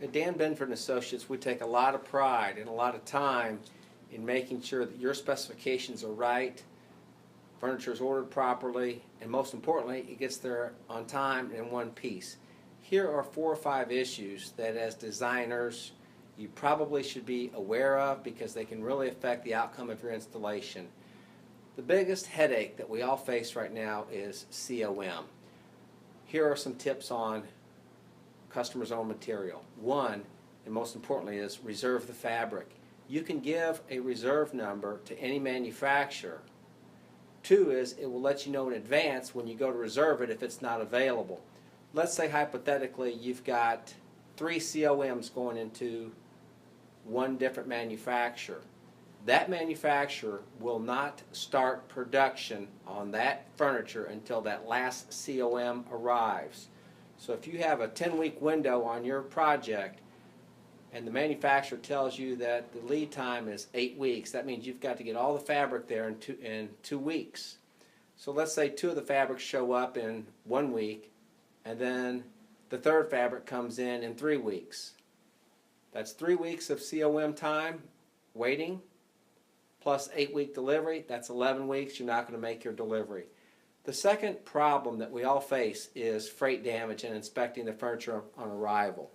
At Dan Benford and Associates, we take a lot of pride and a lot of time in making sure that your specifications are right, furniture is ordered properly, and most importantly, it gets there on time and in one piece. Here are 4 or 5 issues that as designers you probably should be aware of because they can really affect the outcome of your installation. The biggest headache that we all face right now is COM. Here are some tips on customer's own material. One, and most importantly, is reserve the fabric. You can give a reserve number to any manufacturer. 2 is it will let you know in advance when you go to reserve it if it's not available. Let's say hypothetically you've got 3 COMs going into one different manufacturer. That manufacturer will not start production on that furniture until that last COM arrives. So if you have a 10-week window on your project and the manufacturer tells you that the lead time is 8 weeks, that means you've got to get all the fabric there in 2 weeks. So let's say 2 of the fabrics show up in 1 week and then the 3rd fabric comes in 3 weeks. That's 3 weeks of COM time waiting plus 8-week delivery. That's 11 weeks. You're not going to make your delivery. The second problem that we all face is freight damage and inspecting the furniture on arrival.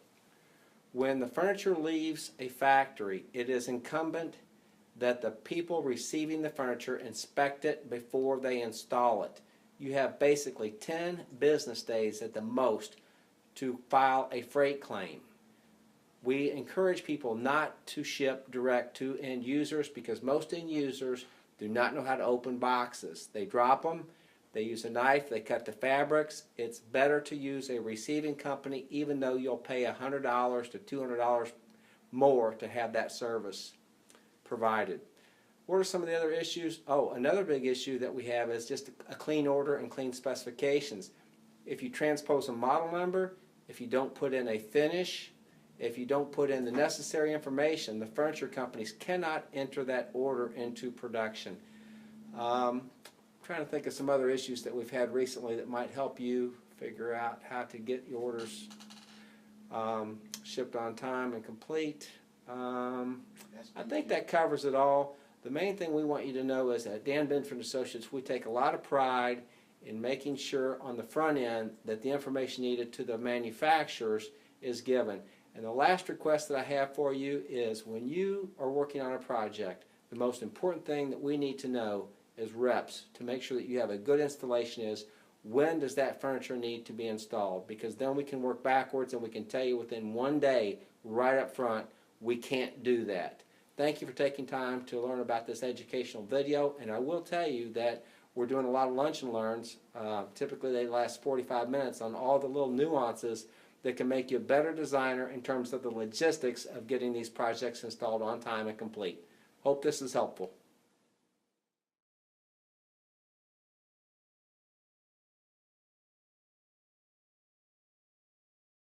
When the furniture leaves a factory, it is incumbent that the people receiving the furniture inspect it before they install it. You have basically 10 business days at the most to file a freight claim. We encourage people not to ship direct to end users because most end users do not know how to open boxes. They drop them, they use a knife, they cut the fabrics. It's better to use a receiving company even though you'll pay $100 to $200 more to have that service provided. What are some of the other issues? Oh, another big issue that we have is just a clean order and clean specifications. If you transpose a model number, if you don't put in a finish, if you don't put in the necessary information, the furniture companies cannot enter that order into production. Trying to think of some other issues that we've had recently that might help you figure out how to get your orders shipped on time and complete. I think that covers it all. The main thing we want you to know is that Dan Benford Associates, we take a lot of pride in making sure on the front end that the information needed to the manufacturers is given. And the last request that I have for you is when you are working on a project, the most important thing that we need to know is reps to make sure that you have a good installation is when does that furniture need to be installed, because then we can work backwards and we can tell you within 1 day right up front we can't do that. Thank you for taking time to learn about this educational video, and I will tell you that we're doing a lot of lunch and learns. Typically they last 45 minutes on all the little nuances that can make you a better designer in terms of the logistics of getting these projects installed on time and complete. Hope this is helpful.